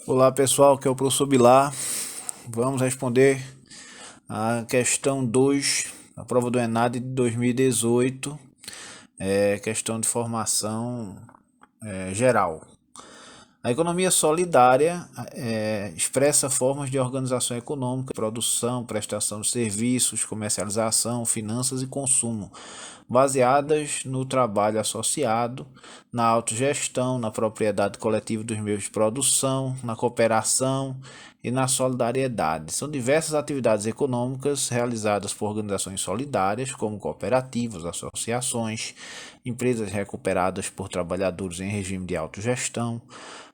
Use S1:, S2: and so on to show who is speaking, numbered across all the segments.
S1: Olá pessoal, aqui é o professor Bilar. Vamos responder a questão 2 da prova do ENAD de 2018, questão de formação geral. A economia solidária expressa formas de organização econômica, produção, prestação de serviços, comercialização, finanças e consumo, baseadas no trabalho associado, na autogestão, na propriedade coletiva dos meios de produção, na cooperação e na solidariedade. São diversas atividades econômicas realizadas por organizações solidárias, como cooperativas, associações, empresas recuperadas por trabalhadores em regime de autogestão,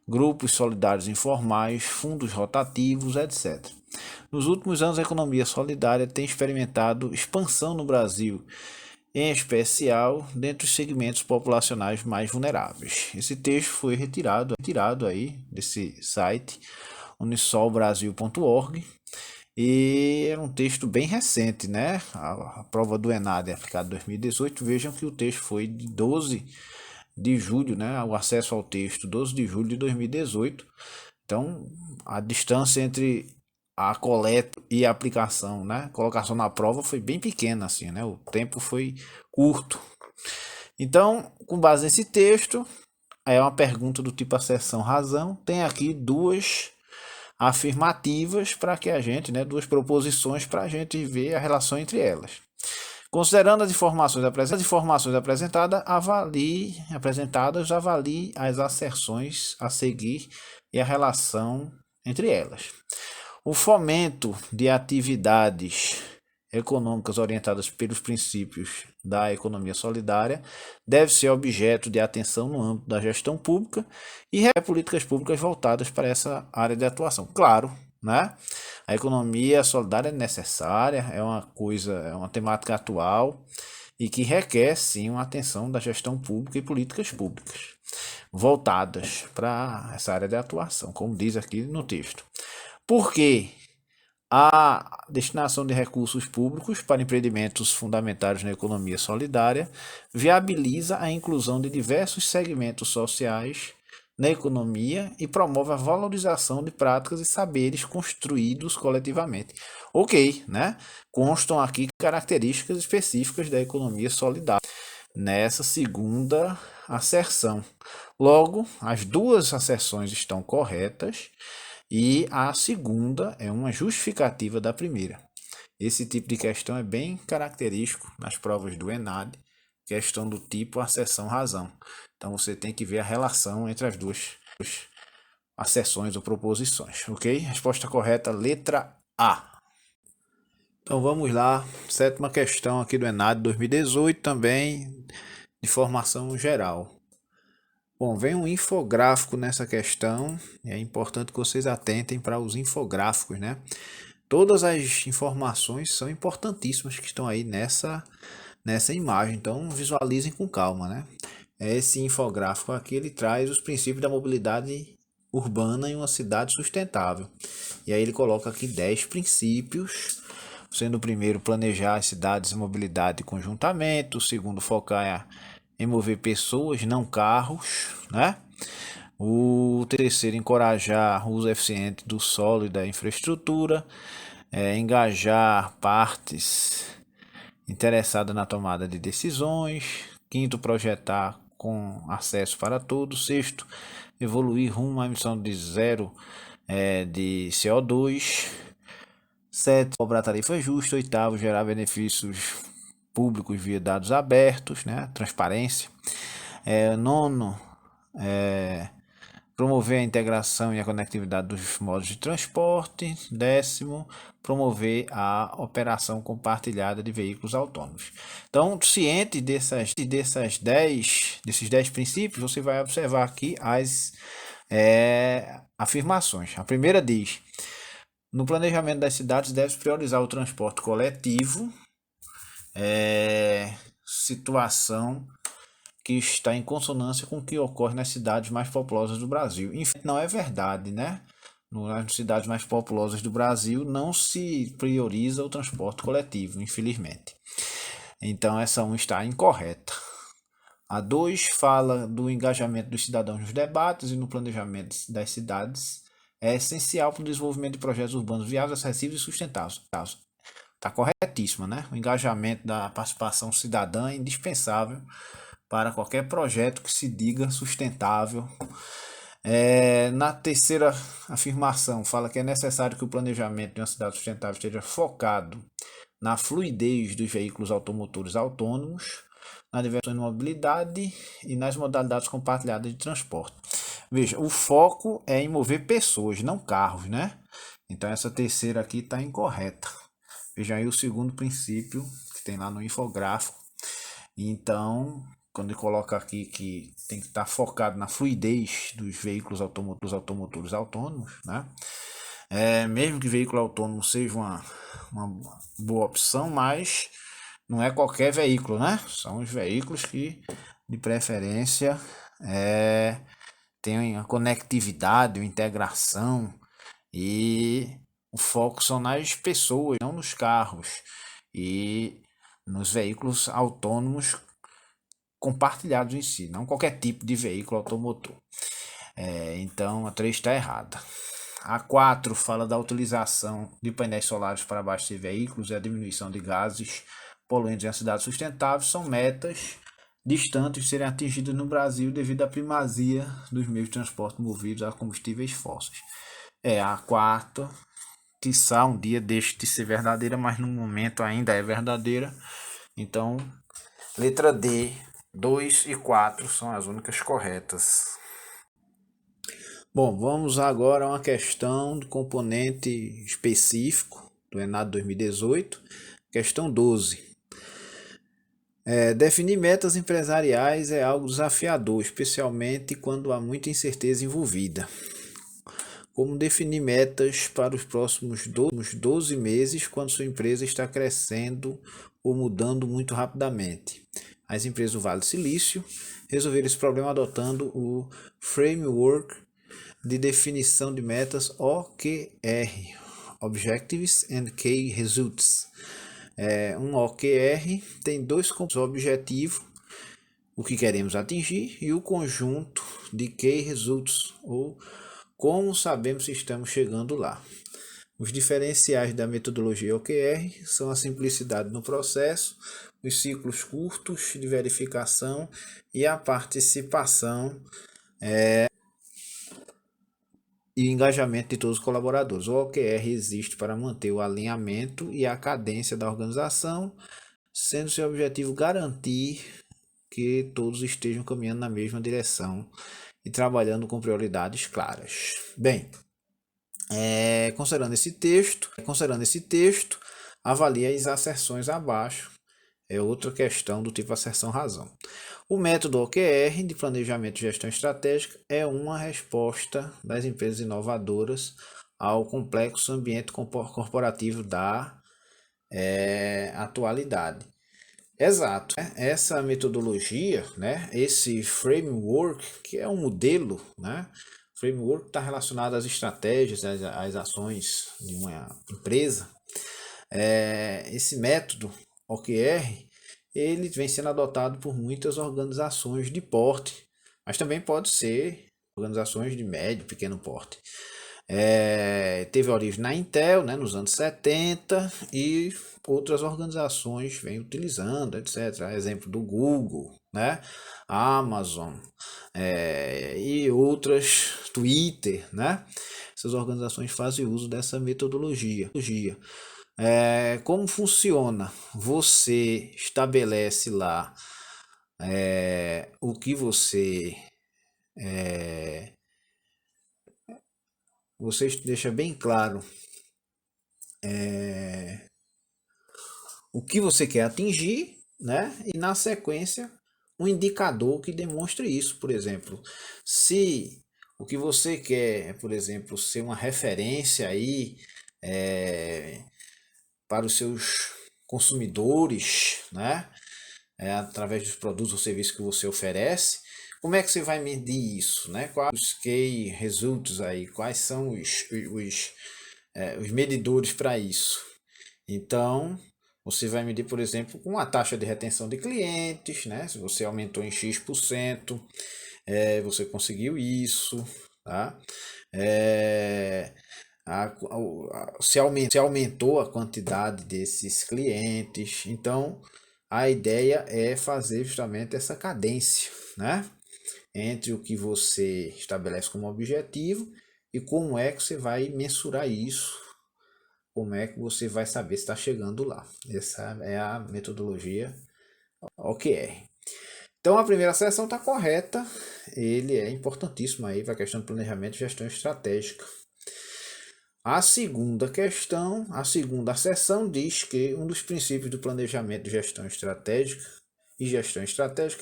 S1: grupos solidários informais, fundos rotativos, etc. Nos últimos anos, a economia solidária tem experimentado expansão no Brasil, em especial dentre os segmentos populacionais mais vulneráveis. Esse texto foi retirado aí desse site unisolbrasil.org e era um texto bem recente, né? A prova do ENAD é aplicada em 2018. Vejam que o texto foi de 12 de julho, né? O acesso ao texto 12 de julho de 2018. Então, a distância entre a coleta e a aplicação, né? Colocação na prova foi bem pequena, assim, né? O tempo foi curto. Então, com base nesse texto, é uma pergunta do tipo acessão razão. Tem aqui duas afirmativas para que a gente, né? Duas proposições para a gente ver a relação entre elas. Considerando as informações apresentadas, avalie as asserções a seguir e a relação entre elas. O fomento de atividades econômicas orientadas pelos princípios da economia solidária deve ser objeto de atenção no âmbito da gestão pública e políticas públicas voltadas para essa área de atuação. Claro, né? A economia solidária é necessária, é uma temática atual e que requer sim uma atenção da gestão pública e políticas públicas voltadas para essa área de atuação, como diz aqui no texto. Porque a destinação de recursos públicos para empreendimentos fundamentados na economia solidária viabiliza a inclusão de diversos segmentos sociais na economia e promove a valorização de práticas e saberes construídos coletivamente. Ok, né? Constam aqui características específicas da economia solidária nessa segunda asserção. Logo, as duas asserções estão corretas e a segunda é uma justificativa da primeira. Esse tipo de questão é bem característico nas provas do ENAD, questão do tipo asserção-razão. Então você tem que ver a relação entre as duas asserções ou proposições, ok? Resposta correta, letra A. Então vamos lá, sétima questão aqui do ENAD 2018, também de formação geral. Bom, vem um infográfico nessa questão, e é importante que vocês atentem para os infográficos, né? Todas as informações são importantíssimas que estão aí nessa imagem, então visualizem com calma, né? Esse infográfico aqui, ele traz os princípios da mobilidade urbana em uma cidade sustentável. E aí ele coloca aqui 10 princípios, sendo o primeiro planejar as cidades e mobilidade conjuntamente, o segundo focar em mover pessoas, não carros, né? O terceiro, encorajar o uso eficiente do solo e da infraestrutura, engajar partes interessadas na tomada de decisões. Quinto, projetar com acesso para todos. Sexto, evoluir rumo à emissão de zero de CO2. Sétimo, cobrar tarifa justa. Oitavo, gerar benefícios públicos via dados abertos, né? Transparência. Nono, promover a integração e a conectividade dos modos de transporte. Décimo, promover a operação compartilhada de veículos autônomos. Então, ciente desses 10 princípios, você vai observar aqui as afirmações. A primeira diz: no planejamento das cidades deve-se priorizar o transporte coletivo, situação que está em consonância com o que ocorre nas cidades mais populosas do Brasil. Infelizmente, não é verdade, né? Nas cidades mais populosas do Brasil não se prioriza o transporte coletivo, infelizmente. Então essa 1 está incorreta. A 2 fala do engajamento dos cidadãos nos debates e no planejamento das cidades. é essencial para o desenvolvimento de projetos urbanos viáveis, acessíveis e sustentáveis. Está corretíssima, né? O engajamento da participação cidadã é indispensável para qualquer projeto que se diga sustentável. Na terceira afirmação, fala que é necessário que o planejamento de uma cidade sustentável esteja focado na fluidez dos veículos automotores autônomos, na diversão de mobilidade e nas modalidades compartilhadas de transporte. Veja, o foco é em mover pessoas, não carros, né? Então essa terceira aqui está incorreta. Veja aí o segundo princípio que tem lá no infográfico. Então, quando ele coloca aqui que tem que estar focado na fluidez dos veículos automotores autônomos, né? Mesmo que veículo autônomo seja uma boa opção, mas não é qualquer veículo, né? São os veículos que, de preferência, têm a conectividade, a integração, e o foco são nas pessoas, não nos carros e nos veículos autônomos compartilhados em si, não qualquer tipo de veículo automotor. Então a 3 está errada. A 4 fala da utilização de painéis solares para abastecer veículos e a diminuição de gases poluentes em uma cidade sustentável são metas distantes de serem atingidas no Brasil devido à primazia dos meios de transporte movidos a combustíveis fósseis. A quarta, quiçá um dia deixe de ser verdadeira, mas no momento ainda é verdadeira. Então, letra D, 2 e 4 são as únicas corretas. Bom, vamos agora a uma questão de componente específico do ENAD 2018, questão 12. Definir metas empresariais é algo desafiador, especialmente quando há muita incerteza envolvida. Como definir metas para os próximos 12 meses quando sua empresa está crescendo ou mudando muito rapidamente? As empresas do Vale do Silício resolveram esse problema adotando o Framework de Definição de Metas OKR, Objectives and Key Results. Um OKR tem dois objetivos, o que queremos atingir, e o conjunto de Key Results, ou como sabemos se estamos chegando lá. Os diferenciais da metodologia OKR são a simplicidade no processo, os ciclos curtos de verificação e a participação e engajamento de todos os colaboradores. O OKR existe para manter o alinhamento e a cadência da organização, sendo seu objetivo garantir que todos estejam caminhando na mesma direção e trabalhando com prioridades claras. Bem, considerando esse texto, avalie as asserções abaixo. É outra questão do tipo asserção-razão. O método OKR de planejamento e gestão estratégica é uma resposta das empresas inovadoras ao complexo ambiente corporativo da atualidade. Exato. Essa metodologia, né, esse framework, que é um modelo, né, framework está relacionado às estratégias, às ações de uma empresa. Esse método OKR, ele vem sendo adotado por muitas organizações de porte, mas também pode ser organizações de médio, pequeno porte. Teve origem na Intel, né, nos anos 70, e outras organizações vêm utilizando, etc. Exemplo do Google, né, Amazon, e outras, Twitter, né? Essas organizações fazem uso dessa metodologia. Como funciona? Você estabelece lá o que você deixa bem claro o que você quer atingir, né? E na sequência um indicador que demonstre isso. Por exemplo, se o que você quer, por exemplo, ser uma referência aí para os seus consumidores, né? Através dos produtos ou serviços que você oferece, como é que você vai medir isso, né? Quais os key results aí? Quais são os medidores para isso? Então, você vai medir, por exemplo, com a taxa de retenção de clientes, né? Se você aumentou em X%, você conseguiu isso, tá? É, se aumentou a quantidade desses clientes. Então, a ideia é fazer justamente essa cadência, né? Entre o que você estabelece como objetivo e como é que você vai mensurar isso, como é que você vai saber se está chegando lá. Essa é a metodologia OKR. Então a primeira seção está correta, ele é importantíssimo aí para a questão de planejamento e gestão estratégica. A segunda questão, a segunda seção diz que um dos princípios do planejamento de gestão estratégica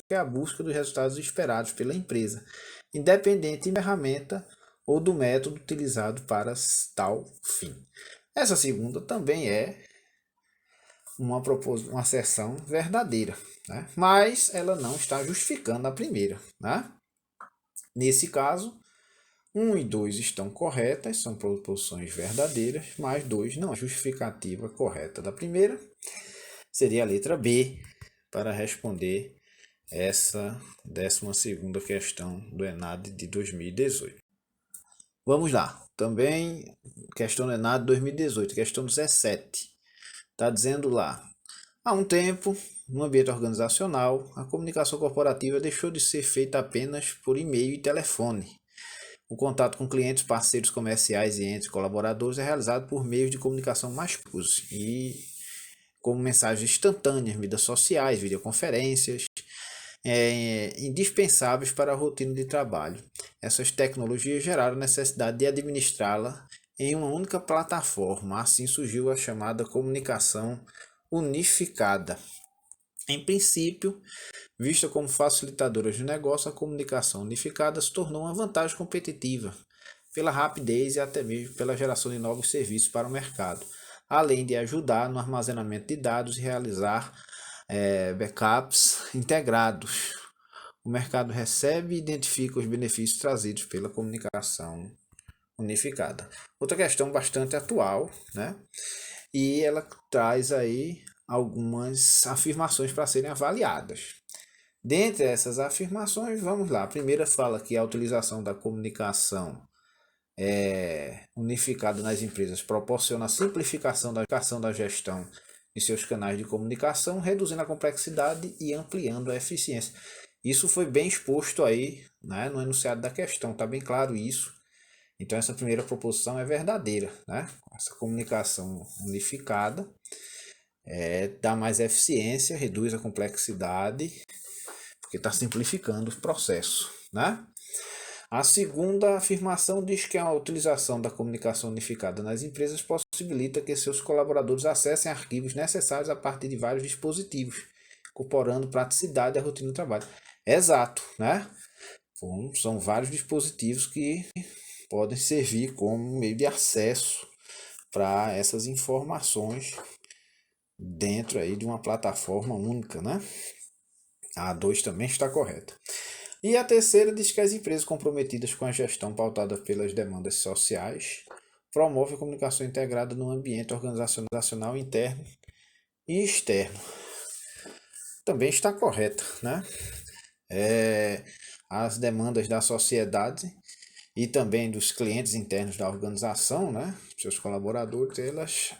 S1: é a busca dos resultados esperados pela empresa, independente da ferramenta ou do método utilizado para tal fim. Essa segunda também é uma seção verdadeira, né? Mas ela não está justificando a primeira, né? Nesse caso, 1 e 2 estão corretas, são proposições verdadeiras, mas 2 não. A justificativa correta da primeira seria a letra B para responder essa 12ª questão do ENAD de 2018. Vamos lá. Também questão do ENAD 2018, questão 17. Está dizendo lá: há um tempo, no ambiente organizacional, a comunicação corporativa deixou de ser feita apenas por e-mail e telefone. O contato com clientes, parceiros comerciais e entre colaboradores é realizado por meios de comunicação mais públicos e como mensagens instantâneas, mídias sociais, videoconferências, indispensáveis para a rotina de trabalho. Essas tecnologias geraram a necessidade de administrá-la em uma única plataforma. Assim surgiu a chamada comunicação unificada. Em princípio, vista como facilitadora de negócio, a comunicação unificada se tornou uma vantagem competitiva pela rapidez e até mesmo pela geração de novos serviços para o mercado, além de ajudar no armazenamento de dados e realizar backups integrados. O mercado recebe e identifica os benefícios trazidos pela comunicação unificada. Outra questão bastante atual, né? E ela traz aí algumas afirmações para serem avaliadas. Dentre essas afirmações, vamos lá. A primeira fala que a utilização da comunicação unificada nas empresas proporciona a simplificação da gestão de seus canais de comunicação, reduzindo a complexidade e ampliando a eficiência. Isso foi bem exposto aí, né, no enunciado da questão, está bem claro isso. Então essa primeira proposição é verdadeira, né? Essa comunicação unificada dá mais eficiência, reduz a complexidade, porque está simplificando o processo, né? A segunda afirmação diz que a utilização da comunicação unificada nas empresas possibilita que seus colaboradores acessem arquivos necessários a partir de vários dispositivos, incorporando praticidade à rotina do trabalho. Exato, né? Bom, são vários dispositivos que podem servir como meio de acesso para essas informações dentro aí de uma plataforma única, né? A 2 também está correta. E a terceira diz que as empresas comprometidas com a gestão pautada pelas demandas sociais promovem a comunicação integrada no ambiente organizacional interno e externo. Também está correta, né? As demandas da sociedade e também dos clientes internos da organização, né? Seus colaboradores, elas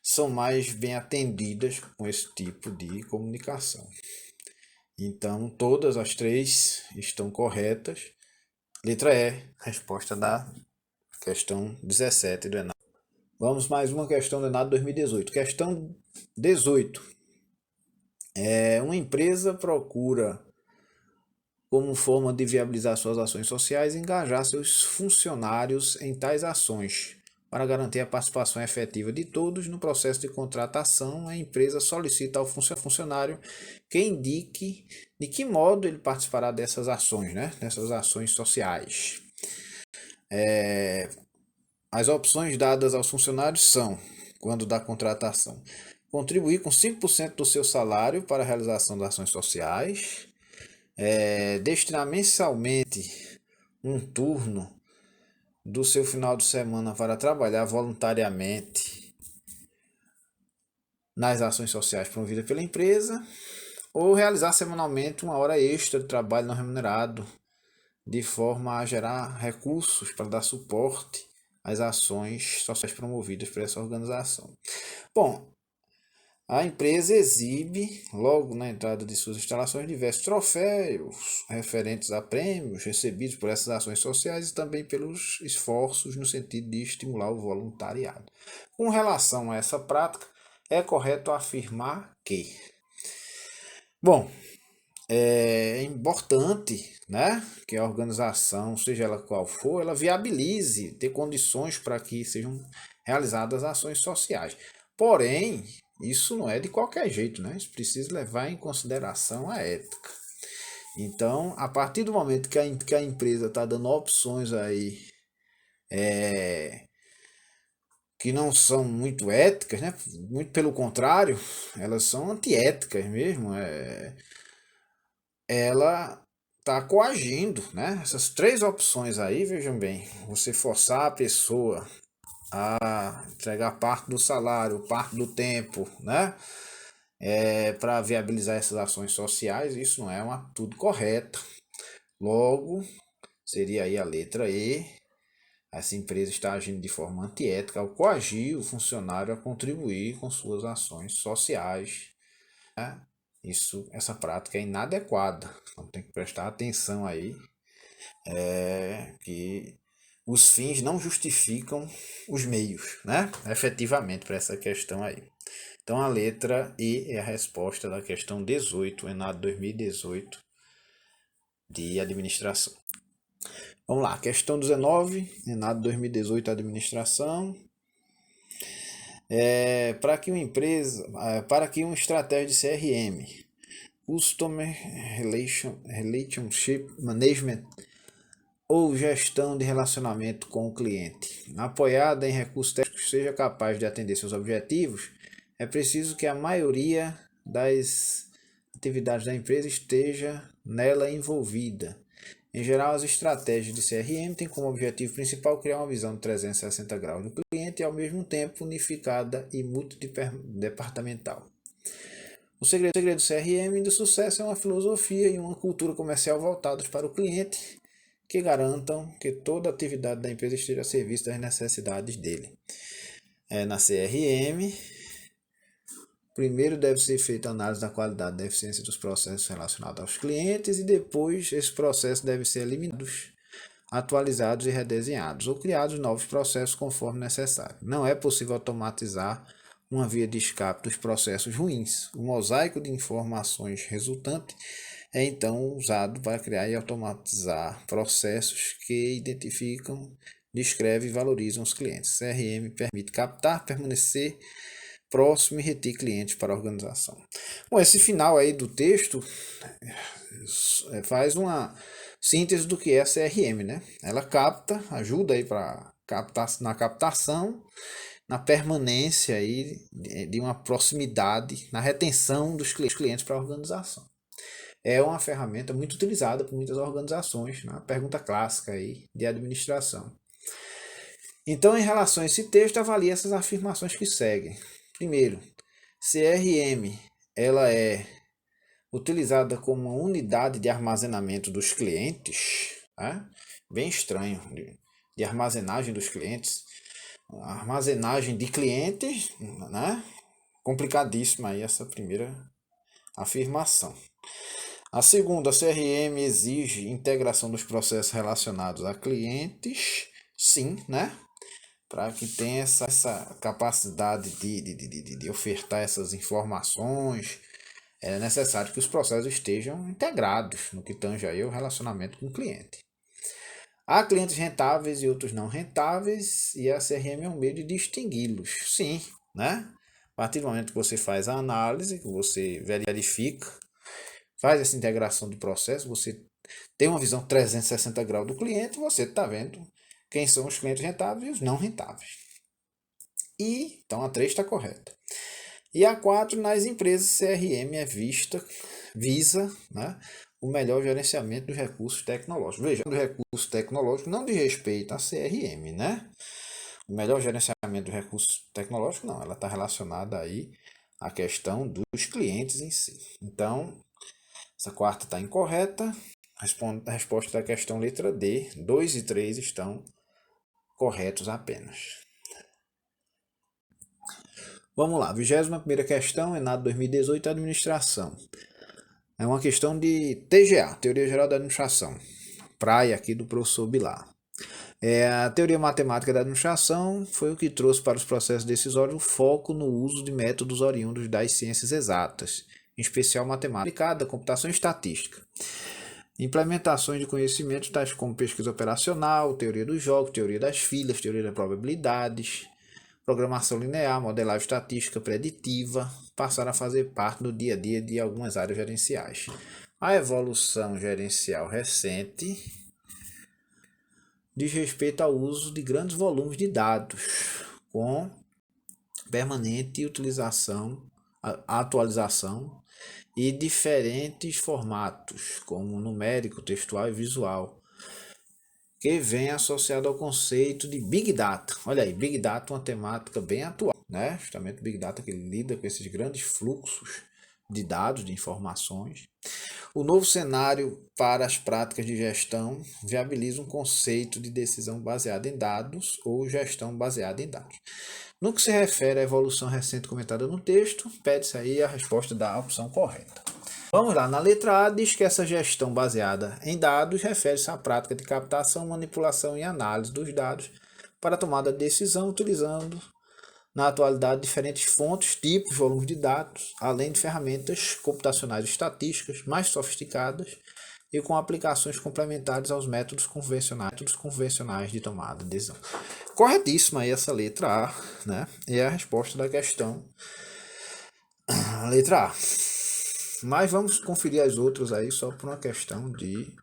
S1: são mais bem atendidas com esse tipo de comunicação. Então, todas as 3 estão corretas. Letra E, resposta da questão 17 do ENAD. Vamos mais uma questão do ENAD 2018. Questão 18. Uma empresa procura, como forma de viabilizar suas ações sociais, engajar seus funcionários em tais ações. Para garantir a participação efetiva de todos no processo de contratação, a empresa solicita ao funcionário que indique de que modo ele participará dessas ações, né? Dessas ações sociais. As opções dadas aos funcionários são, quando da contratação, contribuir com 5% do seu salário para a realização das ações sociais, destinar mensalmente um turno do seu final de semana para trabalhar voluntariamente nas ações sociais promovidas pela empresa, ou realizar semanalmente uma hora extra de trabalho não remunerado de forma a gerar recursos para dar suporte às ações sociais promovidas por essa organização. Bom, a empresa exibe, logo na entrada de suas instalações, diversos troféus referentes a prêmios recebidos por essas ações sociais e também pelos esforços no sentido de estimular o voluntariado. Com relação a essa prática, é correto afirmar que, bom, é importante, né, que a organização, seja ela qual for, ela viabilize, ter condições para que sejam realizadas ações sociais. Porém, isso não é de qualquer jeito, né? Isso precisa levar em consideração a ética. Então, a partir do momento que a empresa está dando opções aí que não são muito éticas, né? Muito pelo contrário, elas são antiéticas mesmo. Ela está coagindo, né? Essas três opções aí, vejam bem, você forçar a pessoa a entregar parte do salário, parte do tempo, né? Para viabilizar essas ações sociais, isso não é uma atitude correta. Logo, seria aí a letra E. Essa empresa está agindo de forma antiética ao coagir o funcionário a contribuir com suas ações sociais, né? Essa prática é inadequada. Então tem que prestar atenção aí, que os fins não justificam os meios, né? Efetivamente, para essa questão aí. Então a letra E é a resposta da questão 18, ENAD 2018 de administração. Vamos lá, questão 19, ENAD 2018 administração. Para que uma estratégia de CRM, Customer Relationship Management, ou gestão de relacionamento com o cliente, apoiada em recursos técnicos, seja capaz de atender seus objetivos, é preciso que a maioria das atividades da empresa esteja nela envolvida. Em geral, as estratégias de CRM têm como objetivo principal criar uma visão de 360 graus do cliente e, ao mesmo tempo, unificada e multidepartamental. O segredo do CRM do sucesso é uma filosofia e uma cultura comercial voltados para o cliente que garantam que toda a atividade da empresa esteja a serviço das necessidades dele. Na CRM, primeiro deve ser feita a análise da qualidade da eficiência dos processos relacionados aos clientes e depois esses processos devem ser eliminados, atualizados e redesenhados ou criados novos processos conforme necessário. Não é possível automatizar uma via de escape dos processos ruins. O mosaico de informações resultante é então usado para criar e automatizar processos que identificam, descrevem e valorizam os clientes. CRM permite captar, permanecer próximo e reter clientes para a organização. Bom, esse final aí do texto faz uma síntese do que é a CRM, né? Ela capta, ajuda aí para captar na captação, na permanência aí de uma proximidade, na retenção dos clientes para a organização. É uma ferramenta muito utilizada por muitas organizações, na pergunta clássica aí de administração. Então, em relação a esse texto, avalie essas afirmações que seguem. Primeiro, CRM, ela é utilizada como uma unidade de armazenamento dos clientes, né? Bem estranho, de armazenagem dos clientes, armazenagem de clientes, né? Complicadíssima aí essa primeira afirmação. A segunda, a CRM exige integração dos processos relacionados a clientes, sim, né? Para que tenha essa capacidade de ofertar essas informações, é necessário que os processos estejam integrados no que tange aí o relacionamento com o cliente. Há clientes rentáveis e outros não rentáveis, e a CRM é um meio de distingui-los, sim, né? A partir do momento que você faz a análise, que você verifica, faz essa integração do processo, você tem uma visão 360 graus do cliente, você está vendo quem são os clientes rentáveis e os não rentáveis. Então a 3 está correta. E a 4, nas empresas, CRM visa, né, o melhor gerenciamento dos recursos tecnológicos. Veja, o recurso tecnológico não diz respeito a CRM, né? O melhor gerenciamento dos recursos tecnológicos, não, ela está relacionada aí à questão dos clientes em si. Então, essa quarta está incorreta. A resposta da questão letra D, 2 e 3 estão corretos apenas. Vamos lá, 21ª questão, ENAD 2018, administração. É uma questão de TGA, Teoria Geral da Administração, praia aqui do professor Bilar. A teoria matemática da administração foi o que trouxe para os processos decisórios o foco no uso de métodos oriundos das ciências exatas, em especial matemática aplicada, computação e estatística. Implementações de conhecimentos tais como pesquisa operacional, teoria dos jogos, teoria das filas, teoria das probabilidades, programação linear, modelagem estatística preditiva, passaram a fazer parte do dia a dia de algumas áreas gerenciais. A evolução gerencial recente diz respeito ao uso de grandes volumes de dados, com permanente utilização, atualização e diferentes formatos, como numérico, textual e visual, que vem associado ao conceito de Big Data. Olha aí, Big Data é uma temática bem atual, né? Justamente o Big Data que lida com esses grandes fluxos de dados, de informações. O novo cenário para as práticas de gestão viabiliza um conceito de decisão baseada em dados ou gestão baseada em dados. No que se refere à evolução recente comentada no texto, pede-se aí a resposta da opção correta. Vamos lá, na letra A diz que essa gestão baseada em dados refere-se à prática de captação, manipulação e análise dos dados para a tomada de decisão utilizando na atualidade diferentes fontes, tipos, volumes de dados, além de ferramentas computacionais e estatísticas mais sofisticadas e com aplicações complementares aos métodos convencionais de tomada de decisão. Corretíssima aí essa letra A, né? E é a resposta da questão letra A. Mas vamos conferir as outras aí só por uma questão de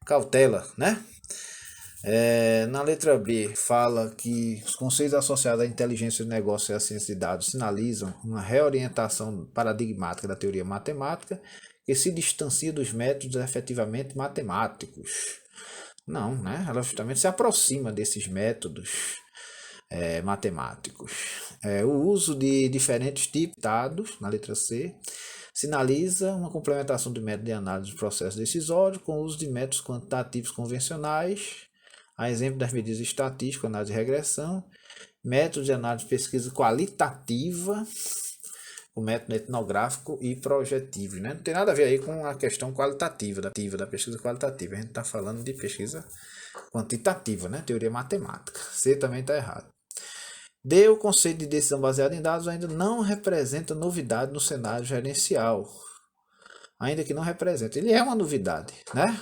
S1: cautela, né? Na letra B, fala que os conceitos associados à inteligência de negócio e à ciência de dados sinalizam uma reorientação paradigmática da teoria matemática que se distancia dos métodos efetivamente matemáticos. Não, né? Ela justamente se aproxima desses métodos matemáticos. O uso de diferentes tipos de dados, na letra C, sinaliza uma complementação do método de análise do processo decisório com o uso de métodos quantitativos convencionais, a exemplo das medidas estatísticas, análise de regressão, métodos de análise de pesquisa qualitativa, o método etnográfico e projetivo, né? Não tem nada a ver aí com a questão qualitativa, da pesquisa qualitativa. A gente está falando de pesquisa quantitativa, né? Teoria matemática. C também está errado. D, o conceito de decisão baseada em dados ainda não representa novidade no cenário gerencial. Ainda que não representa. Ele é uma novidade, né?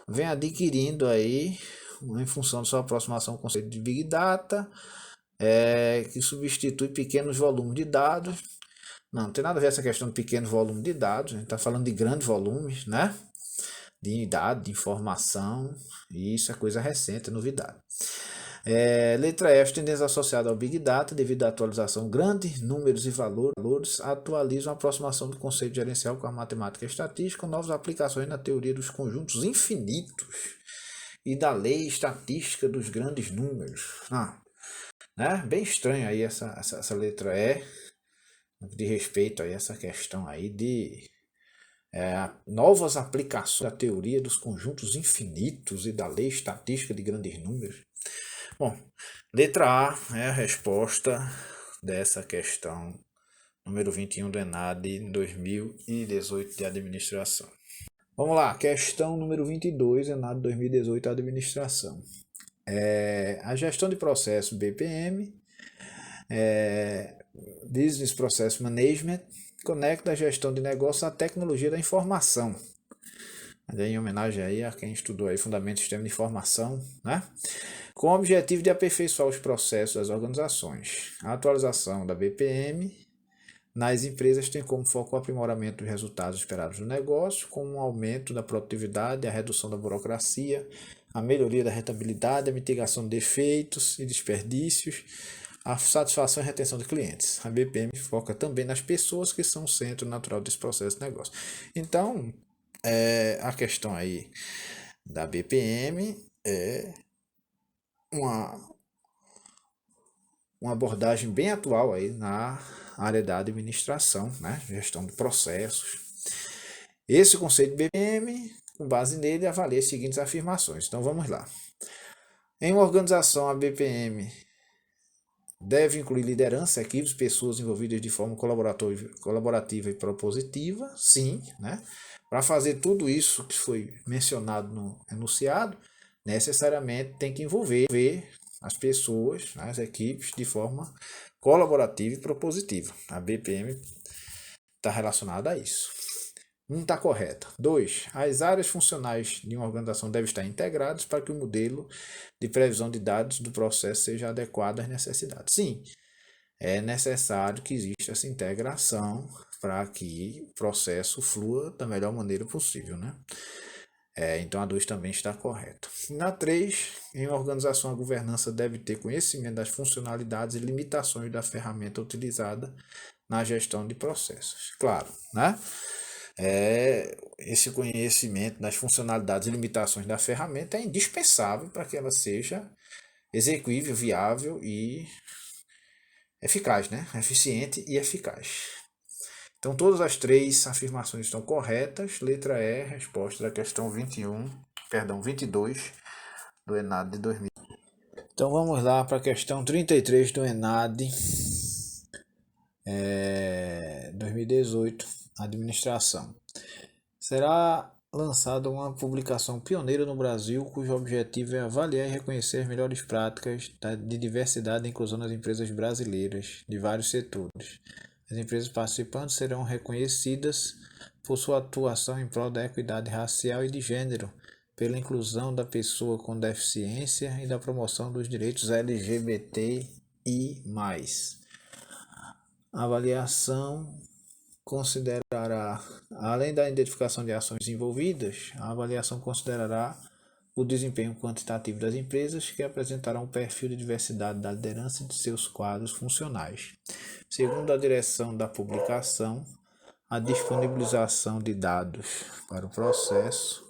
S1: Vem adquirindo aí, em função de sua aproximação ao conceito de Big Data, que substitui pequenos volumes de dados. Não tem nada a ver essa questão de pequeno volume de dados. A gente está falando de grandes volumes, né? De dados, de informação. E isso é coisa recente, é novidade. Letra F, tendência associada ao Big Data, devido à atualização, grandes números e valores atualizam a aproximação do conceito gerencial com a matemática e estatística, com novas aplicações na teoria dos conjuntos infinitos e da lei estatística dos grandes números. Né? Bem estranho aí essa letra E, de respeito a essa questão aí de novas aplicações da teoria dos conjuntos infinitos e da lei estatística de grandes números. Bom, letra A é a resposta dessa questão número 21 do ENAD 2018 de administração. Vamos lá, questão número 22, ENAD 2018 de administração. A gestão de processo BPM, Business Process Management, conecta a gestão de negócio à tecnologia da informação. Em homenagem aí a quem estudou aí Fundamentos do Sistema de Informação, né? Com o objetivo de aperfeiçoar os processos das organizações. A atualização da BPM nas empresas tem como foco o aprimoramento dos resultados esperados do negócio, com um aumento da produtividade, a redução da burocracia, a melhoria da rentabilidade, a mitigação de defeitos e desperdícios, a satisfação e retenção de clientes. A BPM foca também nas pessoas que são o centro natural desse processo de negócio. Então, a questão aí da BPM é uma abordagem bem atual aí na área da administração, né? Gestão de processos. Esse conceito BPM, com base nele, avalia as seguintes afirmações. Então vamos lá. Em uma organização, a BPM deve incluir liderança, equipes, pessoas envolvidas de forma colaborativa e propositiva, sim, né? Para fazer tudo isso que foi mencionado no enunciado, necessariamente tem que envolver as pessoas, as equipes, de forma colaborativa e propositiva. A BPM está relacionada a isso. 1 está correta. 2. As áreas funcionais de uma organização devem estar integradas para que o modelo de previsão de dados do processo seja adequado às necessidades. Sim, é necessário que exista essa integração para que o processo flua da melhor maneira possível, né? Então a 2 também está correta. Na 3, em uma organização, a governança deve ter conhecimento das funcionalidades e limitações da ferramenta utilizada na gestão de processos. Claro, né? Esse conhecimento das funcionalidades e limitações da ferramenta é indispensável para que ela seja execuível, viável e eficaz, né? Eficiente e eficaz. Então, todas as 3 afirmações estão corretas. Letra E, resposta da questão 22 do ENAD de 2000. Então, vamos lá para a questão 33 do ENAD 2018, administração. Será lançada uma publicação pioneira no Brasil, cujo objetivo é avaliar e reconhecer as melhores práticas de diversidade e inclusão nas empresas brasileiras de vários setores. As empresas participantes serão reconhecidas por sua atuação em prol da equidade racial e de gênero, pela inclusão da pessoa com deficiência e da promoção dos direitos LGBTI+. A avaliação considerará, além da identificação de ações envolvidas, a avaliação considerará o desempenho quantitativo das empresas que apresentarão um perfil de diversidade da liderança de seus quadros funcionais. Segundo a direção da publicação, a disponibilização de dados para o processo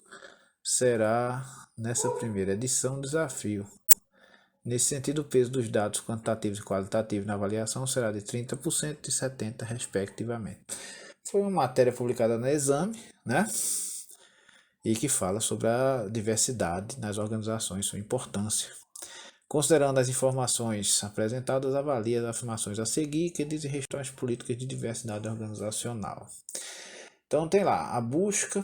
S1: será, nessa primeira edição, um desafio. Nesse sentido, o peso dos dados quantitativos e qualitativos na avaliação será de 30% e 70%, respectivamente. Foi uma matéria publicada na Exame, né? E que fala sobre a diversidade nas organizações, sua importância. Considerando as informações apresentadas, avalia as afirmações a seguir que dizem respeito às políticas de diversidade organizacional. Então tem lá, a busca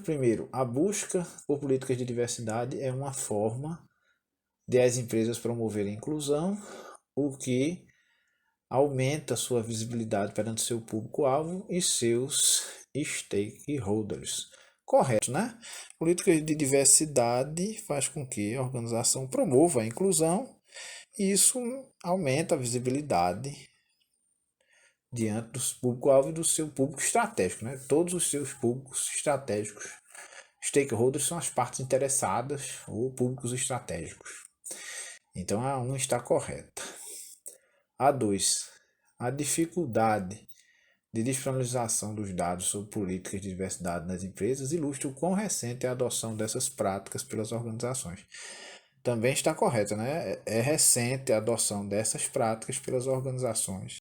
S1: por políticas de diversidade é uma forma de as empresas promoverem a inclusão, o que aumenta sua visibilidade perante seu público-alvo e seus stakeholders. Correto, né? Políticas de diversidade faz com que a organização promova a inclusão e isso aumenta a visibilidade diante do público-alvo e do seu público estratégico, né? Todos os seus públicos estratégicos. Stakeholders são as partes interessadas ou públicos estratégicos. Então a 1 está correta. A 2. A dificuldade de disponibilização dos dados sobre políticas de diversidade nas empresas ilustra o quão recente é a adoção dessas práticas pelas organizações. Também está correta, né? É recente a adoção dessas práticas pelas organizações,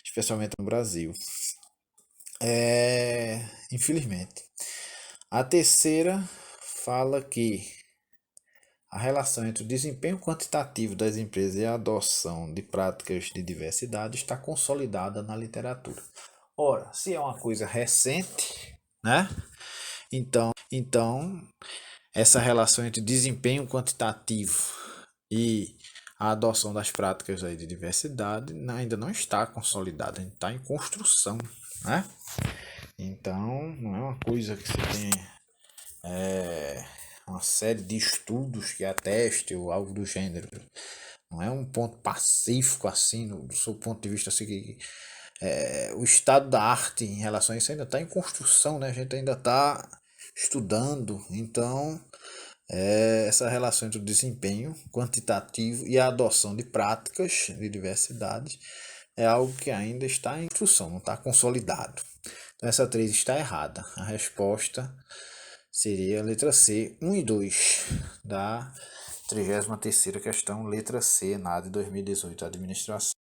S1: especialmente no Brasil. Infelizmente. A terceira fala que a relação entre o desempenho quantitativo das empresas e a adoção de práticas de diversidade está consolidada na literatura. Ora, se é uma coisa recente, né? Então essa relação entre desempenho quantitativo e a adoção das práticas aí de diversidade ainda não está consolidada, ainda está em construção, né? Então não é uma coisa que você tem uma série de estudos que atestem ou algo do gênero. Não é um ponto pacífico assim, do seu ponto de vista assim, que o estado da arte em relação a isso ainda está em construção, né? A gente ainda está estudando, então essa relação entre o desempenho quantitativo e a adoção de práticas de diversidade é algo que ainda está em construção, não está consolidado. Então essa 3 está errada. A resposta seria a letra C, 1 e 2 da 33ª questão, letra C, ENAD 2018, administração.